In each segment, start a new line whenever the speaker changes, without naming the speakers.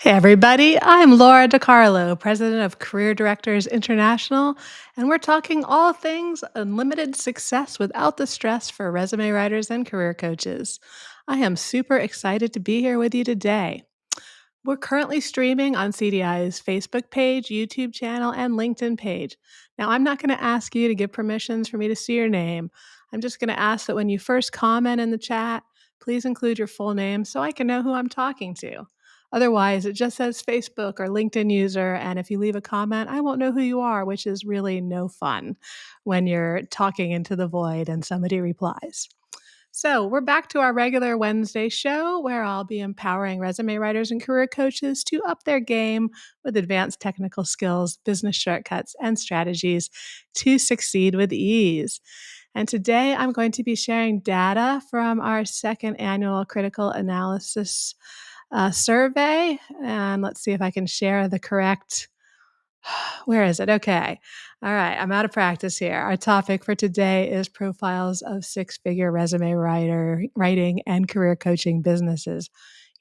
Hey, everybody. I'm Laura DiCarlo, president of Career Directors International, and we're talking all things unlimited success without the stress for resume writers and career coaches. I am super excited to be here with you today. We're currently streaming on CDI's Facebook page, YouTube channel, and LinkedIn page. Now, I'm not going to ask you to give permissions for me to see your name. I'm just going to ask that when you first comment in the chat, please include your full name so I can know who I'm talking to. Otherwise, it just says Facebook or LinkedIn user, and if you leave a comment, I won't know who you are, which is really no fun when you're talking into the void and somebody replies. So, we're back to our regular Wednesday show where I'll be empowering resume writers and career coaches to up their game with advanced technical skills, business shortcuts, and strategies to succeed with ease. And today I'm going to be sharing data from our second annual critical analysis survey. And let's see if I can share the correct. Where is it? Okay. All right. I'm out of practice here. Our topic for today is profiles of six-figure resume writing and career coaching businesses.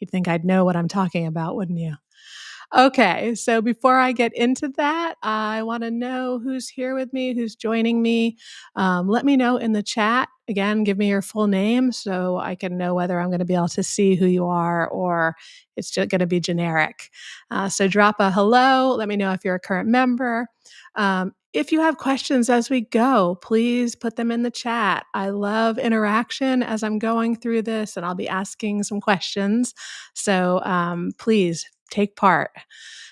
You'd think I'd know what I'm talking about, wouldn't you? Okay, so before I get into that, I want to know who's here with me, who's joining me. Let me know in the chat. Again, give me your full name so I can know whether I'm going to be able to see who you are or it's just going to be generic. So drop a hello. Let me know if you're a current member. If you have questions as we go, please put them in the chat. I love interaction as I'm going through this, and I'll be asking some questions. So please take part.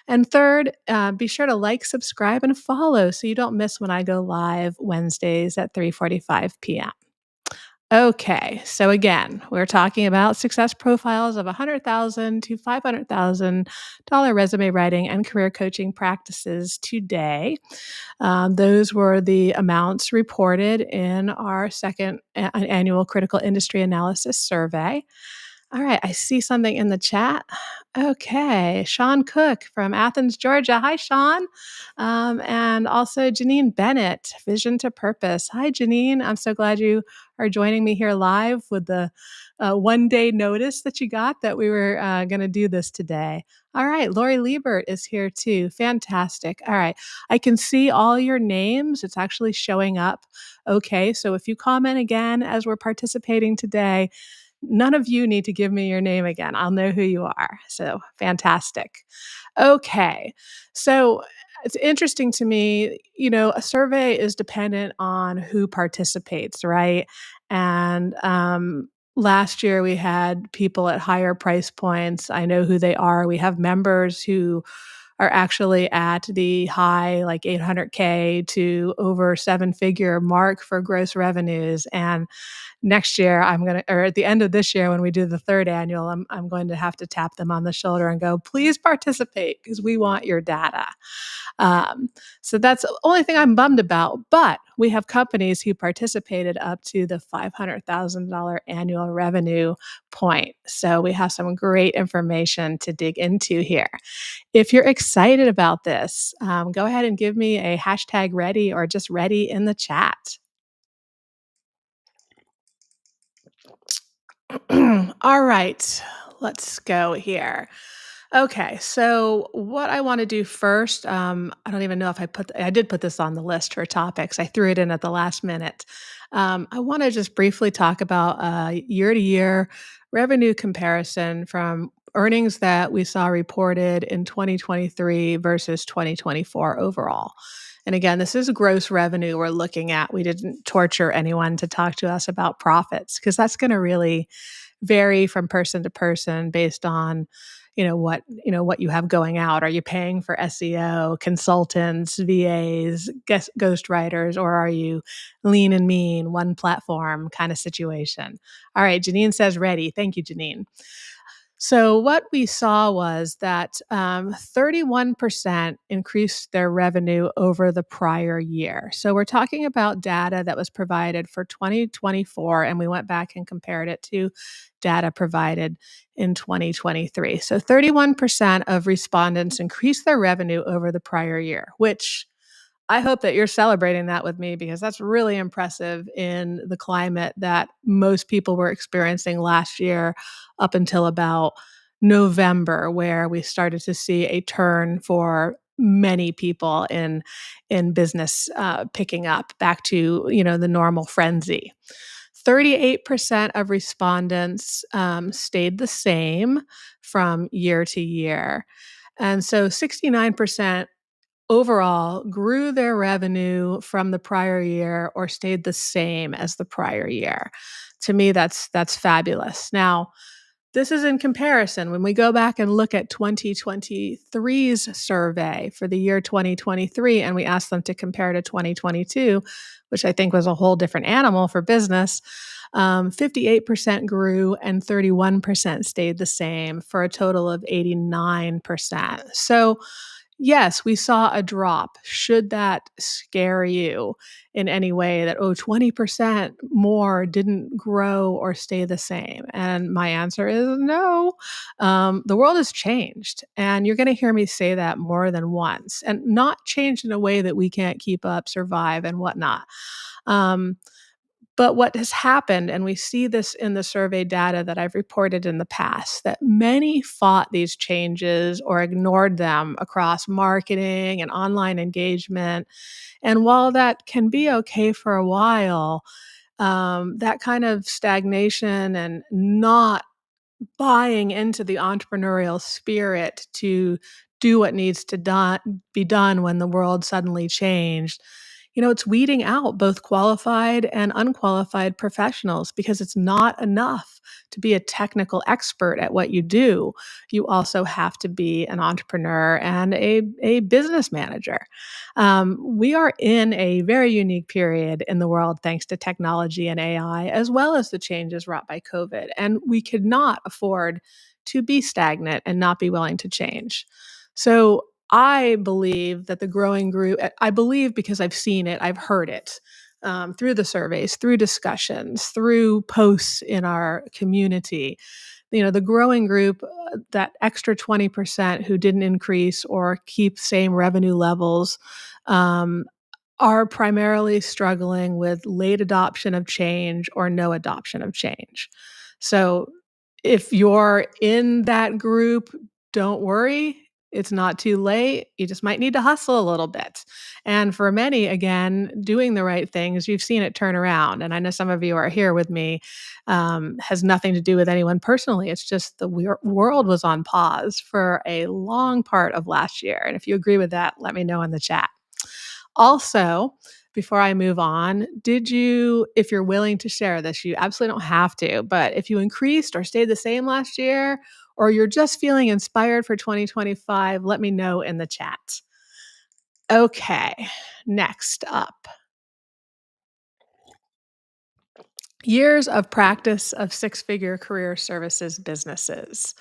And third, be sure to like, subscribe, and follow so you don't miss when I go live Wednesdays at 3:45 p.m. Okay, so again, we're talking about success profiles of $100,000 to $500,000 resume writing and career coaching practices today. Those were the amounts reported in our second annual critical industry analysis survey. All right, I see something in the chat. Okay, Sean Cook from Athens, Georgia. Hi, Sean. And also Janine Bennett, Vision to Purpose. Hi, Janine. I'm so glad you are joining me here live with the 1 day notice that you got that we were going to do this today. All right, Lori Liebert is here too. Fantastic. All right, I can see all your names. It's actually showing up. Okay, so if you comment again as we're participating today, none of you need to give me your name again. I'll know who you are. So fantastic. Okay. So it's interesting to me, a survey is dependent on who participates, right? And last year we had people at higher price points. I know who they are. We have members who are actually at the high, like 800K to over seven-figure mark for gross revenues. And next year or at the end of this year when we do the third annual, I'm going to have to tap them on the shoulder and go, please participate because we want your data. So that's the only thing I'm bummed about. But we have companies who participated up to the $500,000 annual revenue point. So we have some great information to dig into here. If you're excited about this, go ahead and give me a hashtag ready or just ready in the chat. All right, let's go here. Okay, so what I want to do first, I don't even know if I did put this on the list for topics. I threw it in at the last minute. I want to just briefly talk about year to year revenue comparison from earnings that we saw reported in 2023 versus 2024 overall. And again, this is gross revenue we're looking at. We didn't torture anyone to talk to us about profits because that's going to really vary from person to person based on what you have going out. Are you paying for SEO, consultants, VAs, ghostwriters, or are you lean and mean, one platform kind of situation? All right, Janine says ready. Thank you, Janine. So what we saw was that 31% increased their revenue over the prior year. So we're talking about data that was provided for 2024, and we went back and compared it to data provided in 2023. So 31% of respondents increased their revenue over the prior year, which I hope that you're celebrating that with me because that's really impressive in the climate that most people were experiencing last year up until about November, where we started to see a turn for many people in business picking up back to the normal frenzy. 38% of respondents stayed the same from year to year. And so 69% overall grew their revenue from the prior year or stayed the same as the prior year. To me, that's fabulous. Now, this is in comparison. When we go back and look at 2023's survey for the year 2023, and we ask them to compare to 2022, which I think was a whole different animal for business, 58% grew and 31% stayed the same for a total of 89%. So, yes, we saw a drop. Should that scare you in any way that, oh, 20% more didn't grow or stay the same? And my answer is no. The world has changed. And you're going to hear me say that more than once, and not changed in a way that we can't keep up, survive, and whatnot. Um, but what has happened, and we see this in the survey data that I've reported in the past, that many fought these changes or ignored them across marketing and online engagement. And while that can be okay for a while, that kind of stagnation and not buying into the entrepreneurial spirit to do what needs to be done when the world suddenly changed. It's weeding out both qualified and unqualified professionals because it's not enough to be a technical expert at what you do. You also have to be an entrepreneur and a business manager. We are in a very unique period in the world thanks to technology and AI, as well as the changes wrought by COVID. And we could not afford to be stagnant and not be willing to change. So I believe that the growing group, I believe because I've seen it, I've heard it through the surveys, through discussions, through posts in our community. The growing group, that extra 20% who didn't increase or keep same revenue levels, um, are primarily struggling with late adoption of change or no adoption of change. So if you're in that group, don't worry. It's not too late. You just might need to hustle a little bit. And for many, again, doing the right things, you've seen it turn around. And I know some of you are here with me, has nothing to do with anyone personally. It's just the world was on pause for a long part of last year. And if you agree with that, let me know in the chat. Also, before I move on, if you're willing to share this, you absolutely don't have to, but if you increased or stayed the same last year, or you're just feeling inspired for 2025, let me know in the chat. Okay, next up. Years of practice of six-figure career services businesses.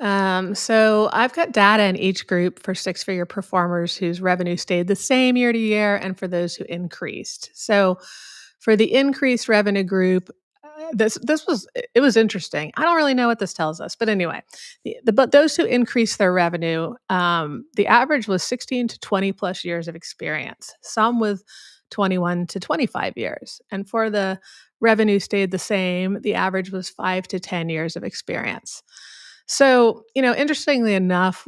So I've got data in each group for six-figure performers whose revenue stayed the same year to year and for those who increased. So for the increased revenue group, it was interesting. I don't really know what this tells us, but anyway, but those who increased their revenue, the average was 16 to 20 plus years of experience, some with 21 to 25 years. And for the revenue stayed the same, the average was 5 to 10 years of experience. So, interestingly enough,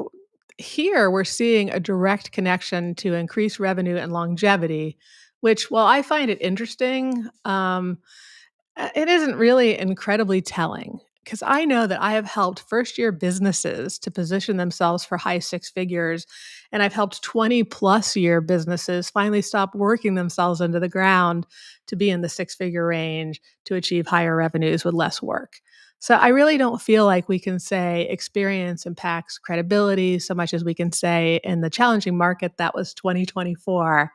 here we're seeing a direct connection to increased revenue and longevity, which, while I find it interesting, it isn't really incredibly telling because I know that I have helped first year businesses to position themselves for high six figures. And I've helped 20 plus year businesses finally stop working themselves into the ground to be in the six figure range to achieve higher revenues with less work. So I really don't feel like we can say experience impacts credibility so much as we can say in the challenging market that was 2024.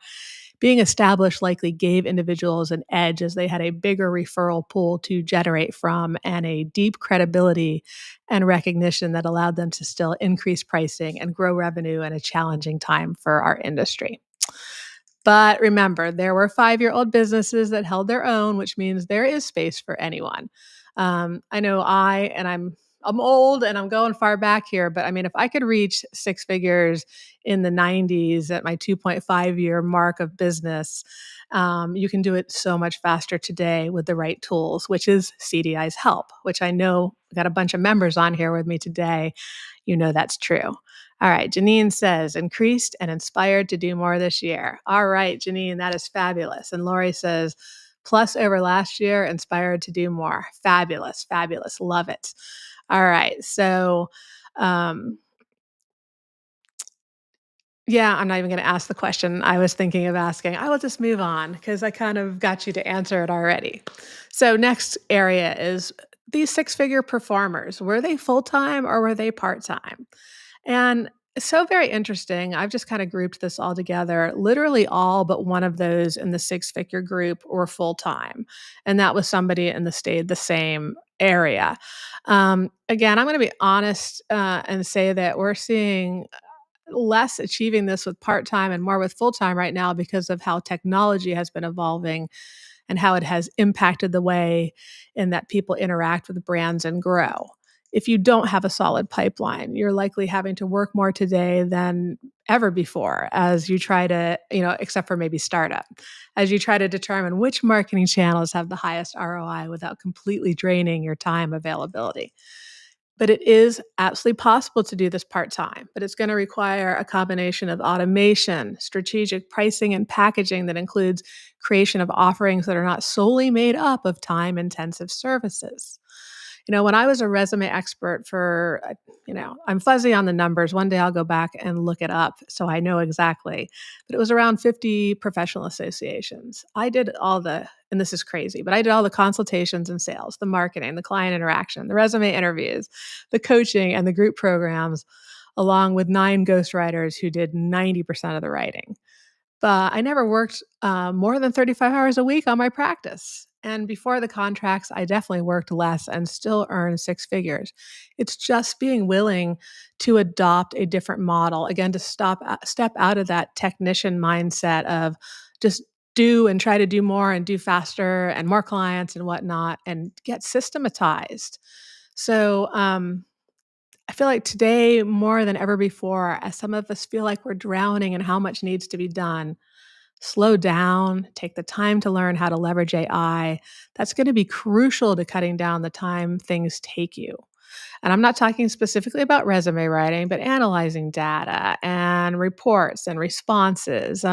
Being established likely gave individuals an edge as they had a bigger referral pool to generate from and a deep credibility and recognition that allowed them to still increase pricing and grow revenue in a challenging time for our industry. But remember, there were 5-year-old businesses that held their own, which means there is space for anyone. I know I'm old and I'm going far back here, but I mean, if I could reach six figures in the 90s at my 2.5 year mark of business, you can do it so much faster today with the right tools, which is CDI's help, which I know we got a bunch of members on here with me today. You know that's true. All right, Janine says, increased and inspired to do more this year. All right, Janine, that is fabulous. And Lori says, plus over last year, inspired to do more. Fabulous, fabulous. Love it. All right. So, um, yeah, I'm not even going to ask the question I was thinking of asking. I will just move on because I kind of got you to answer it already. So, next area is these six-figure performers. Were they full-time or were they part-time? And it's so very interesting. I've just kind of grouped this all together. Literally all but one of those in the six-figure group were full-time. And that was somebody in the same area. Again, I'm going to be honest and say that we're seeing less achieving this with part-time and more with full-time right now because of how technology has been evolving and how it has impacted the way in that people interact with brands and grow. If you don't have a solid pipeline, you're likely having to work more today than ever before as you try to, except for maybe startup, as you try to determine which marketing channels have the highest ROI without completely draining your time availability. But it is absolutely possible to do this part-time, but it's going to require a combination of automation, strategic pricing and packaging that includes creation of offerings that are not solely made up of time-intensive services. When I was a resume expert for, I'm fuzzy on the numbers. One day I'll go back and look it up so I know exactly. But it was around 50 professional associations. I did all the, and this is crazy, but I did all the consultations and sales, the marketing, the client interaction, the resume interviews, the coaching, and the group programs, along with 9 ghostwriters who did 90% of the writing. But I never worked more than 35 hours a week on my practice. And before the contracts, I definitely worked less and still earned six figures. It's just being willing to adopt a different model, again, to step out of that technician mindset of just do and try to do more and do faster and more clients and whatnot and get systematized. So, I feel like today, more than ever before, as some of us feel like we're drowning in how much needs to be done, slow down, take the time to learn how to leverage AI. That's going to be crucial to cutting down the time things take you. And I'm not talking specifically about resume writing, but analyzing data and reports and responses.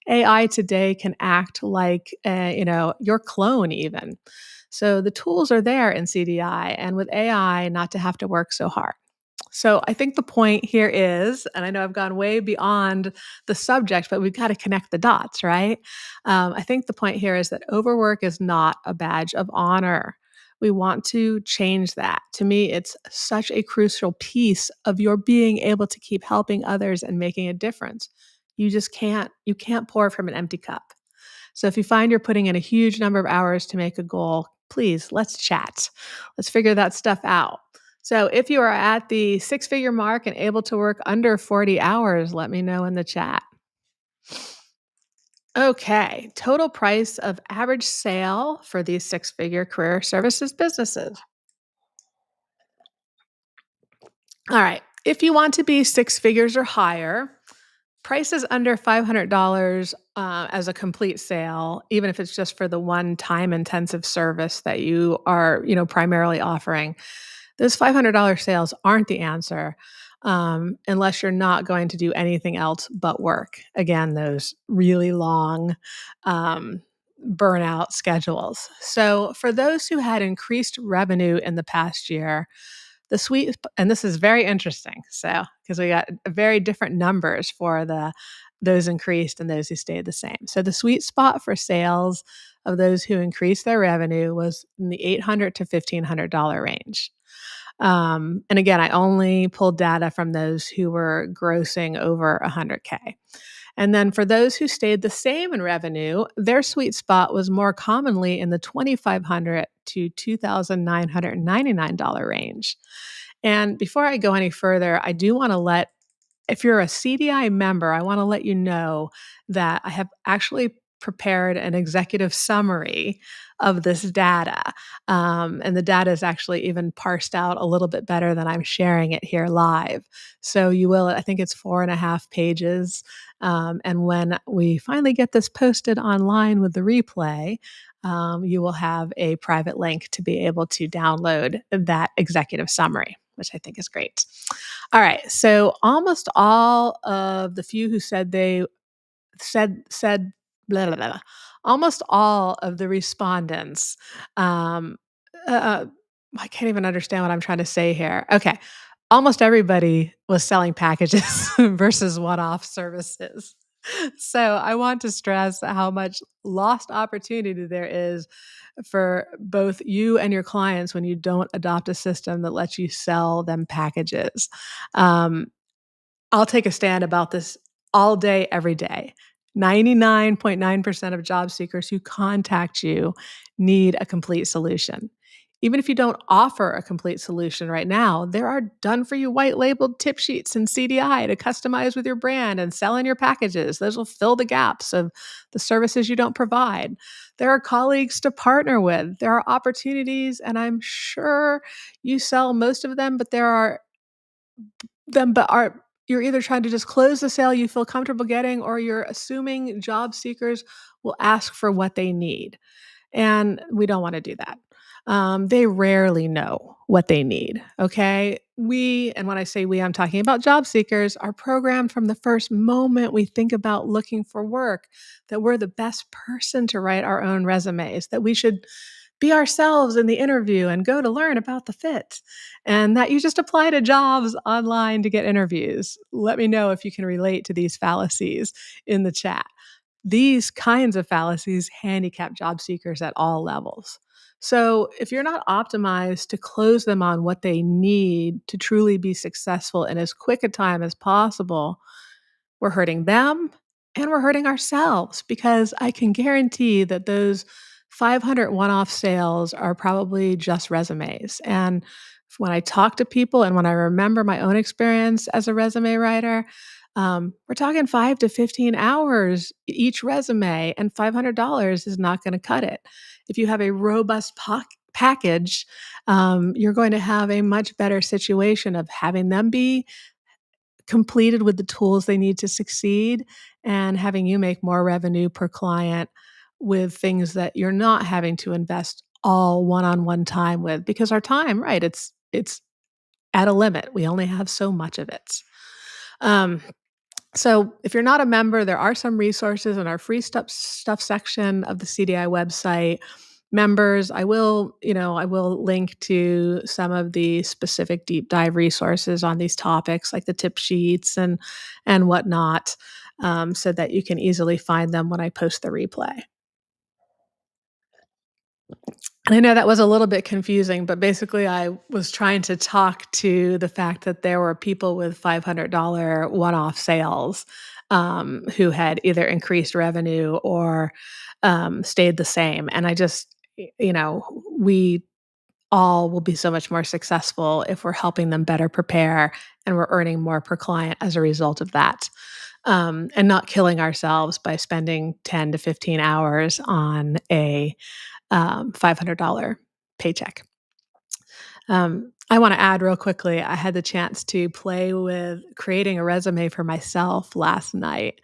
AI today can act like, your clone even. So the tools are there in CDI, and with AI, not to have to work so hard. So I think the point here is, and I know I've gone way beyond the subject, but we've got to connect the dots, right? I think the point here is that overwork is not a badge of honor. We want to change that. To me, it's such a crucial piece of your being able to keep helping others and making a difference. You can't pour from an empty cup. So if you find you're putting in a huge number of hours to make a goal, please let's chat. Let's figure that stuff out. So if you are at the six-figure mark and able to work under 40 hours, let me know in the chat. Okay, total price of average sale for these six-figure career services businesses. All right, if you want to be six figures or higher, prices under $500 as a complete sale, even if it's just for the one time intensive service that you are, primarily offering, those $500 sales aren't the answer unless you're not going to do anything else but work. Again, those really long burnout schedules. So, for those who had increased revenue in the past year, and this is very interesting. So, because we got very different numbers for those increased and those who stayed the same. So, the sweet spot for sales of those who increased their revenue was in the $800 to $1,500 range. And again, I only pulled data from those who were grossing over 100K. And then for those who stayed the same in revenue, their sweet spot was more commonly in the $2,500 to $2,999 range. And before I go any further, I do want to if you're a CDI member, I want to let you know that I have actually prepared an executive summary of this data. And the data is actually even parsed out a little bit better than I'm sharing it here live. So you will, I think it's 4.5 pages. And when we finally get this posted online with the replay, you will have a private link to be able to download that executive summary, which I think is great. All right. So almost all of the few who said they said blah, blah, blah. Almost all of the respondents, um, uh, I can't even understand what I'm trying to say here. Okay. Almost everybody was selling packages versus one-off services. So I want to stress how much lost opportunity there is for both you and your clients when you don't adopt a system that lets you sell them packages. Um, I'll take a stand about this all day, every day. 99.9% of job seekers who contact you need a complete solution. Even if you don't offer a complete solution right now, there are done for you white labeled tip sheets and CDI to customize with your brand and sell in your packages. Those will fill the gaps of the services you don't provide. There are colleagues to partner with. There are opportunities, and I'm sure you sell most of them, but there are them, but are you're either trying to just close the sale you feel comfortable getting, or you're assuming job seekers will ask for what they need. And we don't want to do that. They rarely know what they need. Okay. And when I say we, I'm talking about job seekers, are programmed from the first moment we think about looking for work that we're the best person to write our own resumes, that we should be ourselves in the interview and go to learn about the fit, and that you just apply to jobs online to get interviews. Let me know if you can relate to these fallacies in the chat. These kinds of fallacies handicap job seekers at all levels. So, if you're not optimized to close them on what they need to truly be successful in as quick a time as possible, we're hurting them and we're hurting ourselves, because I can guarantee that those 500 one off sales are probably just resumes. And when I talk to people and when I remember my own experience as a resume writer, we're talking 5 to 15 hours each resume, and $500 is not going to cut it. If you have a robust package, you're going to have a much better situation of having them be completed with the tools they need to succeed, and having you make more revenue per client with things that you're not having to invest all one-on-one time with, because our time, right, it's at a limit. We only have so much of it. Um, so if you're not a member, there are some resources in our free stuff section of the CDI website. Members, I will link to some of the specific deep dive resources on these topics, like the tip sheets and whatnot, so that you can easily find them when I post the replay. And I know that was a little bit confusing, but basically I was trying to talk to the fact that there were people with $500 one-off sales, who had either increased revenue or stayed the same. And I just, we all will be so much more successful if we're helping them better prepare and we're earning more per client as a result of that. And not killing ourselves by spending 10 to 15 hours on a $500 paycheck. I want to add real quickly, I had the chance to play with creating a resume for myself last night.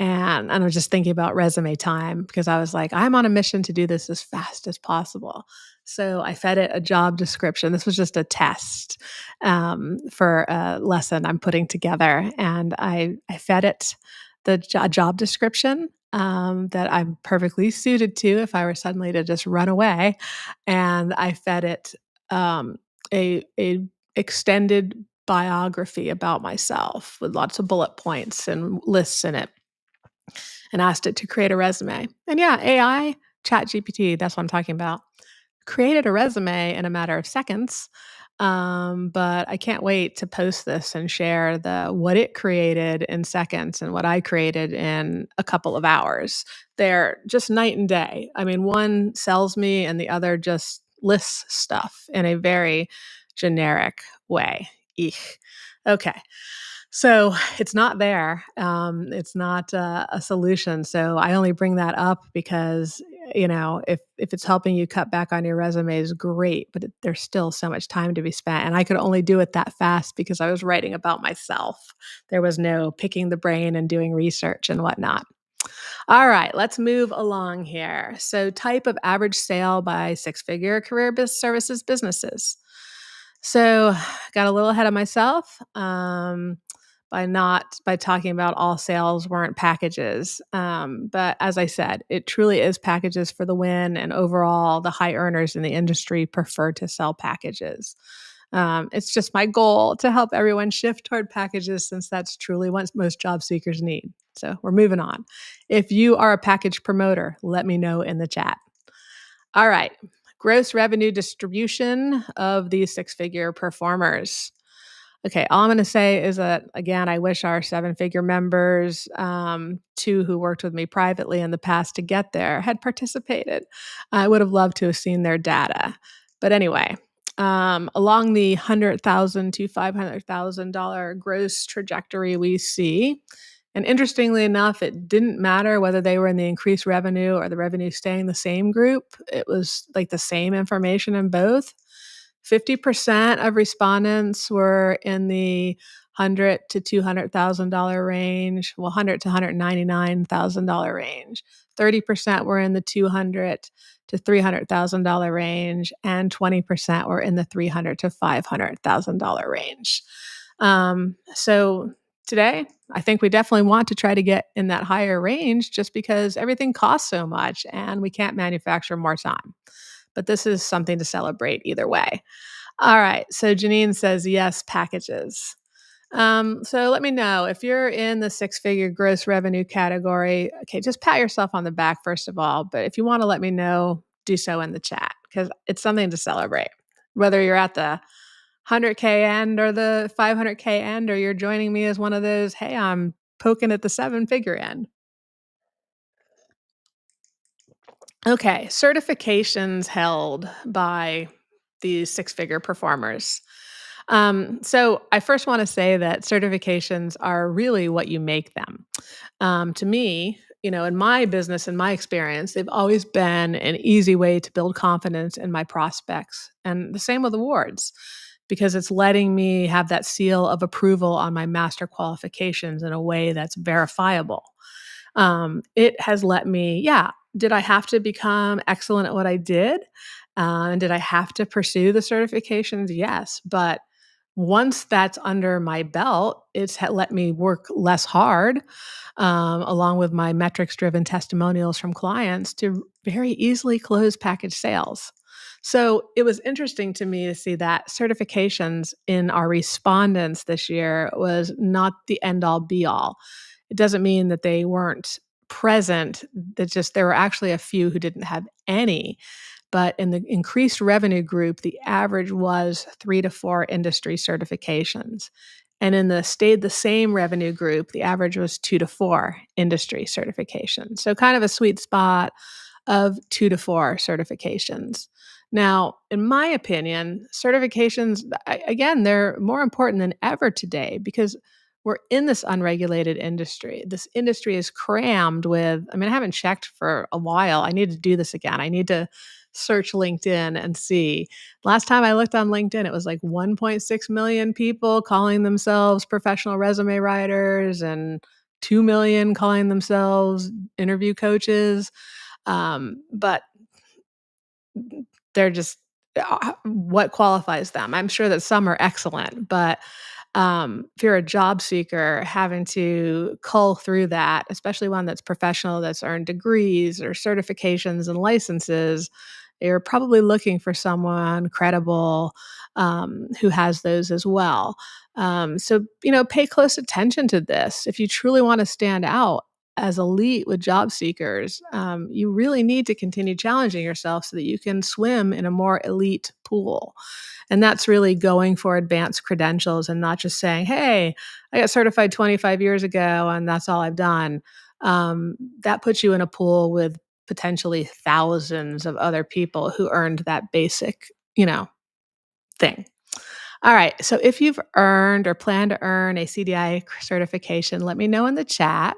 And I was just thinking about resume time, because I was like, I'm on a mission to do this as fast as possible. So I fed it a job description. This was just a test, for a lesson I'm putting together. And I fed it the job description, that I'm perfectly suited to if I were suddenly to just run away. And I fed it a extended biography about myself with lots of bullet points and lists in it, and asked it to create a resume. And yeah, AI, Chat GPT, that's what I'm talking about, created a resume in a matter of seconds. But I can't wait to post this and share the what it created in seconds and what I created in a couple of hours. They're just night and day. I mean, one sells me and the other just lists stuff in a very generic way. Eek. Okay. So it's not there. It's not a solution. So I only bring that up because if it's helping you cut back on your resumes, great. But there's still so much time to be spent, and I could only do it that fast because I was writing about myself. There was no picking the brain and doing research and whatnot. All right, let's move along here. So, type of average sale by six-figure career services businesses. So, got a little ahead of myself by talking about all sales weren't packages. But as I said, it truly is packages for the win, and overall, the high earners in the industry prefer to sell packages. It's just my goal to help everyone shift toward packages since that's truly what most job seekers need. So we're moving on. If you are a package promoter, let me know in the chat. All right. Gross revenue distribution of these six-figure performers. Okay, all I'm going to say is that, again, I wish our seven-figure members, two who worked with me privately in the past to get there, had participated. I would have loved to have seen their data. But anyway, along the $100,000 to $500,000 gross trajectory we see, and interestingly enough, it didn't matter whether they were in the increased revenue or the revenue staying the same group. It was like the same information in both. 50% of respondents were in the $100 to $200,000 range, well, $100 to $199,000 range. 30% were in the $200 to $300,000 range, and 20% were in the $300 to $500,000 range. So today, I think we definitely want to try to get in that higher range just because everything costs so much and we can't manufacture more time. But this is something to celebrate either way. All right. So Janine says, yes, packages. So let me know if you're in the six-figure gross revenue category. Okay, just pat yourself on the back, first of all. But if you want to let me know, do so in the chat because it's something to celebrate. Whether you're at the 100K end or the 500K end, or you're joining me as one of those, hey, I'm poking at the seven-figure end. Okay, certifications held by these six-figure performers. So I first want to say that certifications are really what you make them. To me, in my business and my experience, they've always been an easy way to build confidence in my prospects. And the same with awards, because it's letting me have that seal of approval on my master qualifications in a way that's verifiable. It has let me, yeah, did I have to become excellent at what I did? And did I have to pursue the certifications? Yes. But once that's under my belt, it's let me work less hard, along with my metrics driven testimonials from clients to very easily close package sales. So it was interesting to me to see that certifications in our respondents this year was not the end all be all. It doesn't mean that they weren't present, that just there were actually a few who didn't have any. But in the increased revenue group, the average was 3 to 4 industry certifications. And in the stayed the same revenue group, the average was 2 to 4 industry certifications. So kind of a sweet spot of 2 to 4 certifications. Now, in my opinion, certifications, again, they're more important than ever today because we're in this unregulated industry. This industry is crammed with, I mean, I haven't checked for a while. I need to do this again. I need to search LinkedIn and see. Last time I looked on LinkedIn, it was like 1.6 million people calling themselves professional resume writers and 2 million calling themselves interview coaches. But they're just what qualifies them? I'm sure that some are excellent, but if you're a job seeker having to cull through that, especially one that's professional, that's earned degrees or certifications and licenses, you're probably looking for someone credible who has those as well. So, pay close attention to this. If you truly want to stand out as elite with job seekers, you really need to continue challenging yourself so that you can swim in a more elite pool. And that's really going for advanced credentials and not just saying, hey, I got certified 25 years ago and that's all I've done. That puts you in a pool with potentially thousands of other people who earned that basic, thing. All right. So if you've earned or plan to earn a CDI certification, let me know in the chat.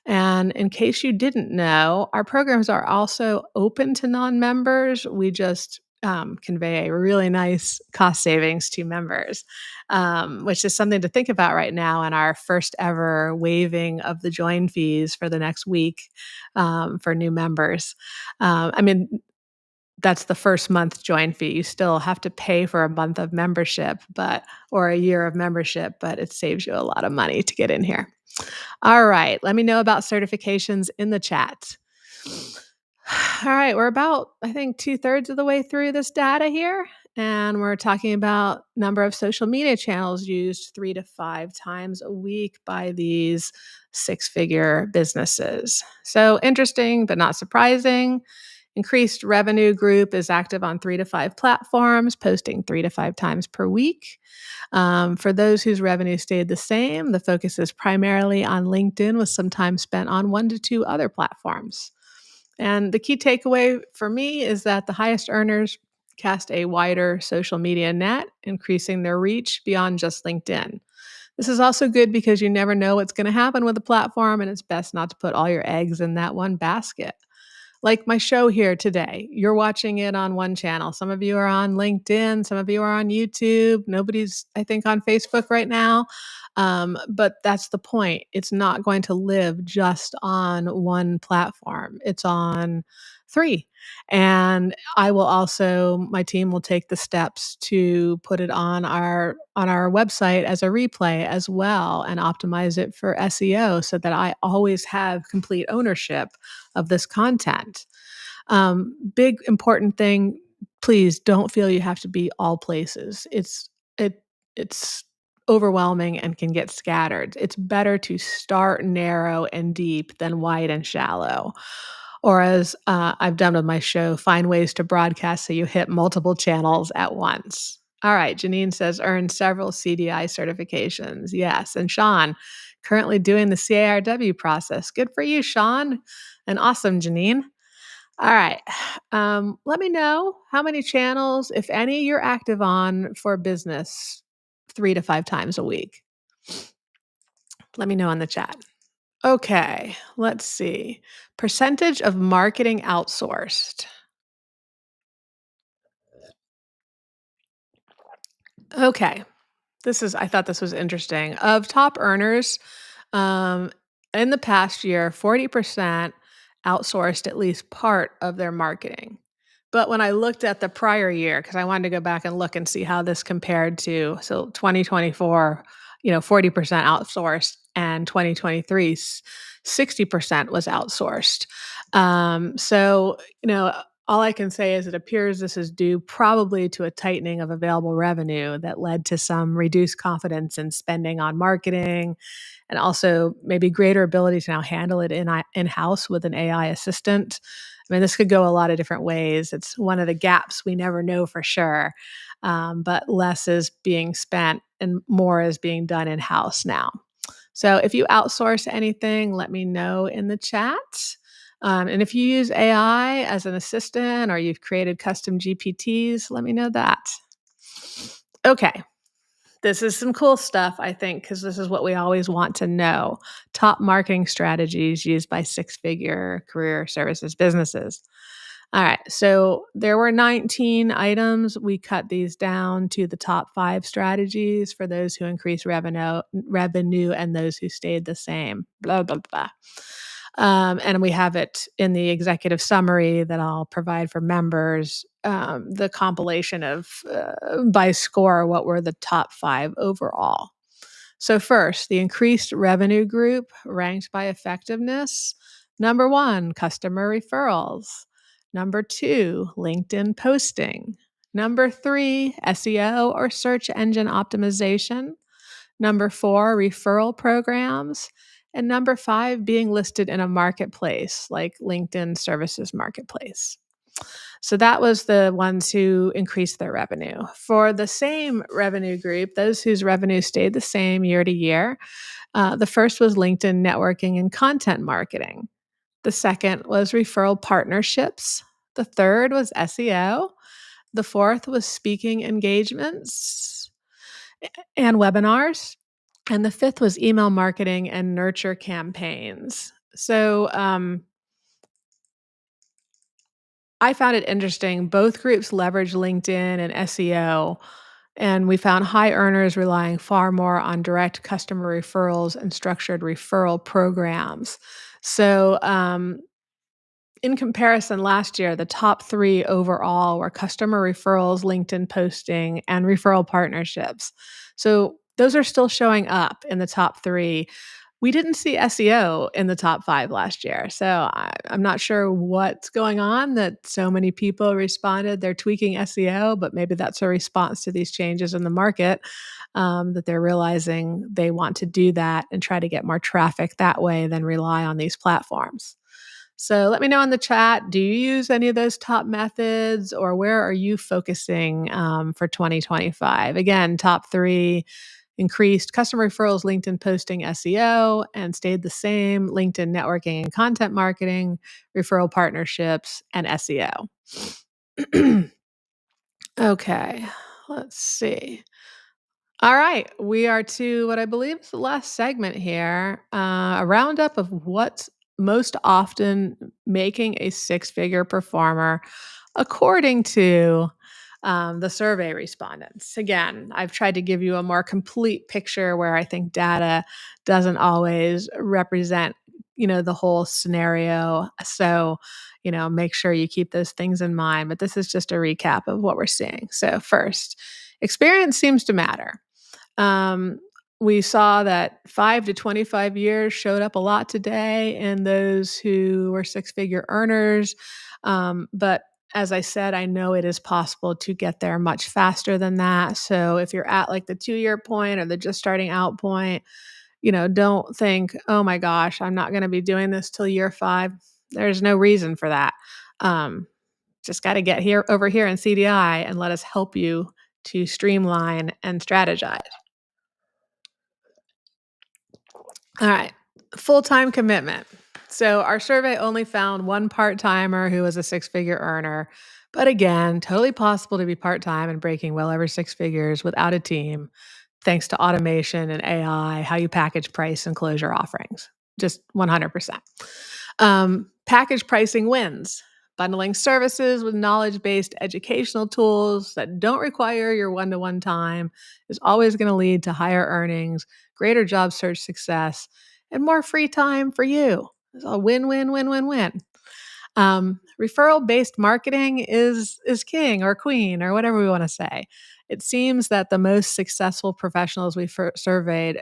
And in case you didn't know, our programs are also open to non members. We just convey a really nice cost savings to members, which is something to think about right now in our first ever waiving of the join fees for the next week for new members. I mean, that's the first month join fee. You still have to pay for a month of membership, but or a year of membership, but it saves you a lot of money to get in here. All right, let me know about certifications in the chat. All right, we're about, I think, two-thirds of the way through this data here, and we're talking about number of social media channels used 3 to 5 times a week by these six-figure businesses. So interesting, but not surprising. Increased revenue group is active on 3 to 5 platforms, posting 3 to 5 times per week. For those whose revenue stayed the same, the focus is primarily on LinkedIn with some time spent on 1 to 2 other platforms. And the key takeaway for me is that the highest earners cast a wider social media net, increasing their reach beyond just LinkedIn. This is also good because you never know what's going to happen with a platform, and it's best not to put all your eggs in that one basket. Like my show here today, you're watching it on one channel. Some of you are on LinkedIn, some of you are on YouTube. Nobody's, I think, on Facebook right now. But that's the point. It's not going to live just on one platform, it's on three. And I will also, my team will take the steps to put it on our website as a replay as well and optimize it for SEO so that I always have complete ownership of this content. Big important thing, please don't feel you have to be all places. It's overwhelming and can get scattered. It's better to start narrow and deep than wide and shallow. Or as I've done with my show, find ways to broadcast so you hit multiple channels at once. All right, Janine says earn several CDI certifications. Yes, and Sean currently doing the CARW process. Good for you, Sean. And awesome, Janine. All right. Let me know how many channels, if any, you're active on for business 3 to 5 times a week. Let me know in the chat. Okay, let's see. Percentage of marketing outsourced. Okay. I thought this was interesting. Of top earners, um, in the past year, 40% outsourced at least part of their marketing. But when I looked at the prior year, because I wanted to go back and look and see how this compared to, so 2024, 40% outsourced, and 2023, 60% was outsourced. So, all I can say is it appears this is due probably to a tightening of available revenue that led to some reduced confidence in spending on marketing and also maybe greater ability to now handle it in-house with an AI assistant. I mean, this could go a lot of different ways. It's one of the gaps we never know for sure, but less is being spent and more is being done in-house now. So if you outsource anything, let me know in the chat. And if you use AI as an assistant or you've created custom GPTs, let me know that. Okay, this is some cool stuff, I think, because this is what we always want to know. Top marketing strategies used by six-figure career services businesses. All right, so there were 19 items. We cut these down to the top 5 strategies for those who increased revenue and those who stayed the same. Blah, blah, blah. And we have it in the executive summary that I'll provide for members, the compilation of by score, what were the top 5 overall. So first, the increased revenue group ranked by effectiveness. Number 1, customer referrals. Number 2, LinkedIn posting. Number 3, SEO or search engine optimization. Number 4, referral programs. And number 5, being listed in a marketplace like LinkedIn Services Marketplace. So that was the ones who increased their revenue. For the same revenue group, those whose revenue stayed the same year to year, the first was LinkedIn networking and content marketing. The second was referral partnerships. The third was SEO. The fourth was speaking engagements. and webinars. And the fifth was email marketing and nurture campaigns. I found it interesting. Both groups leverage LinkedIn and SEO, and we found high earners relying far more on direct customer referrals and structured referral programs. So, in comparison, last year, the top 3 overall were customer referrals, LinkedIn posting, and referral partnerships. So those are still showing up in the top 3. We didn't see SEO in the top 5 last year. So I'm not sure what's going on that so many people responded they're tweaking SEO, but maybe that's a response to these changes in the market, that they're realizing they want to do that and try to get more traffic that way than rely on these platforms. So let me know in the chat, do you use any of those top methods, or where are you focusing for 2025? Again, top 3 increased customer referrals, LinkedIn posting, SEO, and stayed the same LinkedIn networking and content marketing, referral partnerships, and SEO. Okay, let's see. All right, we are to what I believe is the last segment here, a roundup of what's most often making a six-figure performer according to the survey respondents. Again, I've tried to give you a more complete picture where I think data doesn't always represent, the whole scenario. So, make sure you keep those things in mind. But this is just a recap of what we're seeing. So, first, experience seems to matter. Um, we saw that 5 to 25 years showed up a lot today in those who were six-figure earners. But as I said, I know it is possible to get there much faster than that. So if you're at like the 2-year point or the just starting out point, don't think, oh my gosh, I'm not going to be doing this till year 5. There's no reason for that. Um, just got to get here over here in CDI and let us help you to streamline and strategize. All right. Full-time commitment. So our survey only found one part-timer who was a six-figure earner. But again, totally possible to be part-time and breaking well over six figures without a team, thanks to automation and AI, how you package, price, and close your offerings. Just 100%. Package pricing wins. Bundling services with knowledge-based educational tools that don't require your one-to-one time is always going to lead to higher earnings, greater job search success, and more free time for you. It's a win, win, win, win, win. Referral-based marketing is king or queen or whatever we want to say. It seems that the most successful professionals we surveyed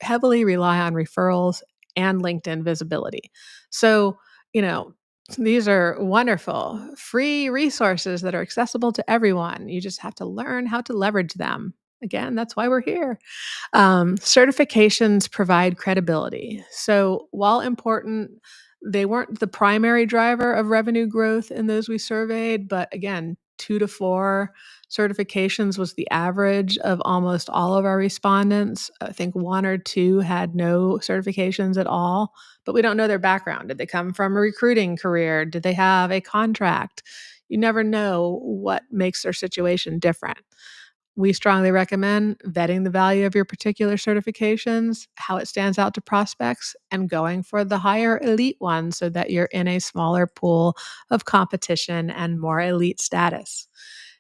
heavily rely on referrals and LinkedIn visibility. So, you know, these are wonderful free resources that are accessible to everyone. You just have to learn how to leverage them. Again, that's why we're here. Certifications provide credibility. So while important, they weren't the primary driver of revenue growth in those we surveyed, but again, 2 to 4 certifications was the average of almost all of our respondents. I think 1 or 2 had no certifications at all, but we don't know their background. Did they come from a recruiting career? Did they have a contract? You never know what makes their situation different. We strongly recommend vetting the value of your particular certifications, how it stands out to prospects, and going for the higher elite ones so that you're in a smaller pool of competition and more elite status.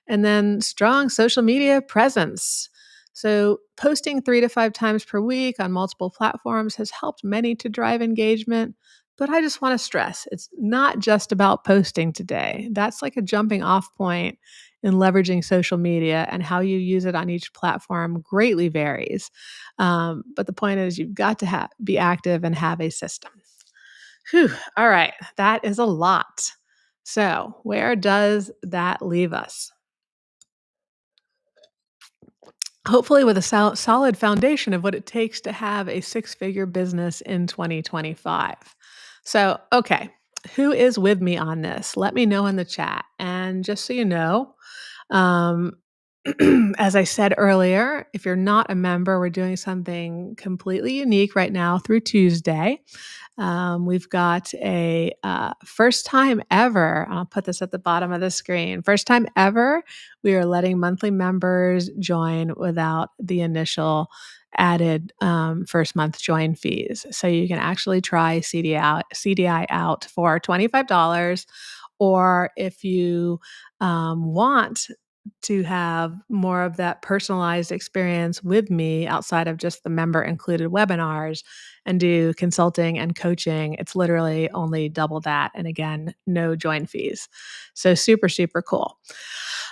And then strong social media presence. So, posting 3 to 5 times per week on multiple platforms has helped many to drive engagement. But I just want to stress it's not just about posting today. That's like a jumping off point in leveraging social media, and how you use it on each platform greatly varies. But the point is, you've got to be active and have a system. Whew. All right. That is a lot. So, where does that leave us? Hopefully, with a solid foundation of what it takes to have a six-figure business in 2025. So, okay, who is with me on this? Let me know in the chat. And just so you know, um, As I said earlier, if you're not a member, we're doing something completely unique right now through Tuesday. We've got a first time ever, I'll put this at the bottom of the screen. First time ever, we are letting monthly members join without the initial added first month join fees. So you can actually try CDI out for $25. Or if you want to have more of that personalized experience with me outside of just the member included webinars and do consulting and coaching, it's literally only double that. And again, no join fees. So super, super cool.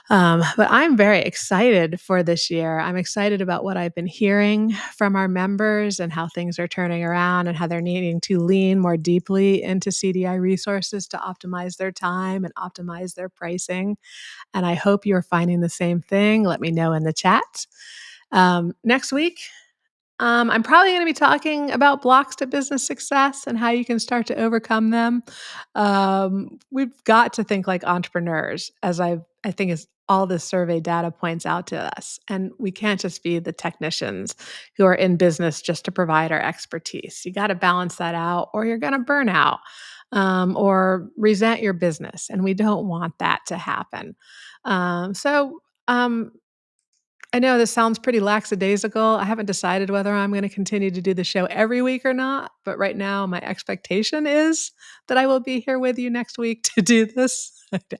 But I'm very excited for this year. I'm excited about what I've been hearing from our members and how things are turning around and how they're needing to lean more deeply into CDI resources to optimize their time and optimize their pricing. And I hope you're finding the same thing. Let me know in the chat. Next week, I'm probably going to be talking about blocks to business success and how you can start to overcome them. We've got to think like entrepreneurs, as I think is all this survey data points out to us. And we can't just be the technicians who are in business just to provide our expertise. You got to balance that out, or you're going to burn out or resent your business. And we don't want that to happen. So, I know this sounds pretty lackadaisical. I haven't decided whether I'm going to continue to do the show every week or not, but right now my expectation is that I will be here with you next week to do this.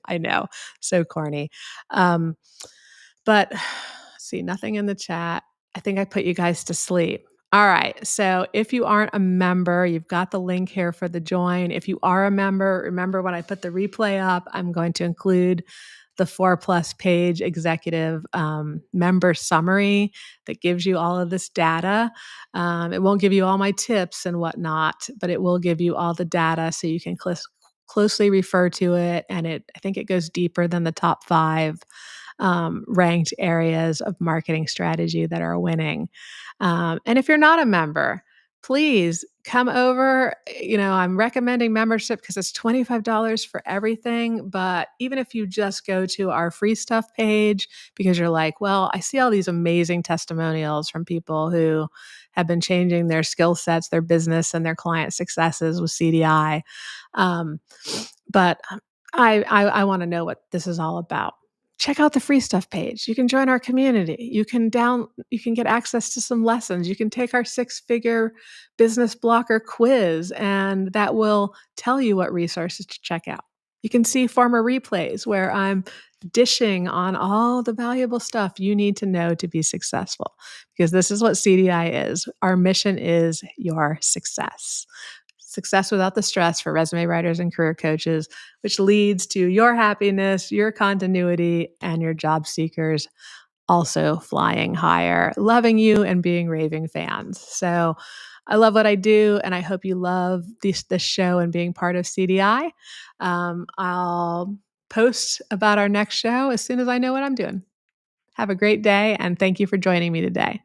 I know, so corny. Um, but see, nothing in the chat. I think I put you guys to sleep. All right. So if you aren't a member, you've got the link here for the join. If you are a member, remember when I put the replay up, I'm going to include the 4+ page executive member summary that gives you all of this data. It won't give you all my tips and whatnot, but it will give you all the data so you can closely refer to it. And I think it goes deeper than the top 5 ranked areas of marketing strategy that are winning. And if you're not a member, please come over. I'm recommending membership because it's $25 for everything. But even if you just go to our free stuff page because you're like, well, I see all these amazing testimonials from people who have been changing their skill sets, their business, and their client successes with CDI. But I want to know what this is all about. Check out the free stuff page. You can join our community. You can get access to some lessons. You can take our 6-figure business blocker quiz, and that will tell you what resources to check out. You can see former replays where I'm dishing on all the valuable stuff you need to know to be successful, because this is what CDI is. Our mission is your success. Success without the stress for resume writers and career coaches, which leads to your happiness, your continuity, and your job seekers also flying higher, loving you and being raving fans. So I love what I do, and I hope you love this show and being part of CDI. I'll post about our next show as soon as I know what I'm doing. Have a great day, and thank you for joining me today.